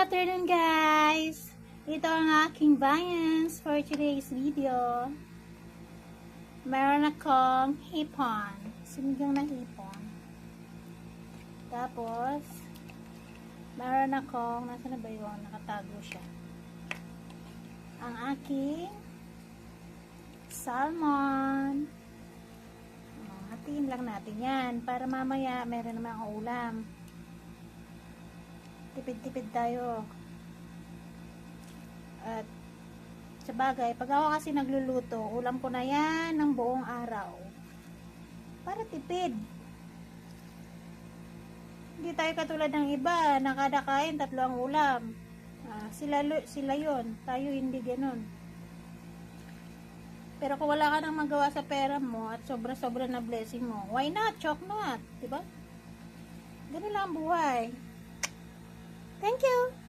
afternoon, guys! Ito ang aking viands for today's video. Meron akong hipon. Sinigang na hipon. Tapos, meron akong, nasa na ba yun? Nakatago siya. Ang aking salmon. Hatiin lang natin yan para mamaya meron naman ang ulam. Tipid-tipid tayo. At sa bagay, pag ako kasi nagluluto, ulam ko na yan ng buong araw. Para tipid. Hindi tayo katulad ng iba, nakadakain 3 ang ulam. Sila yon, tayo hindi ganoon. Pero kung wala ka nang magawa sa pera mo at sobra-sobra na blessing mo, why not? Chok not, diba? Ganun lang ang buhay.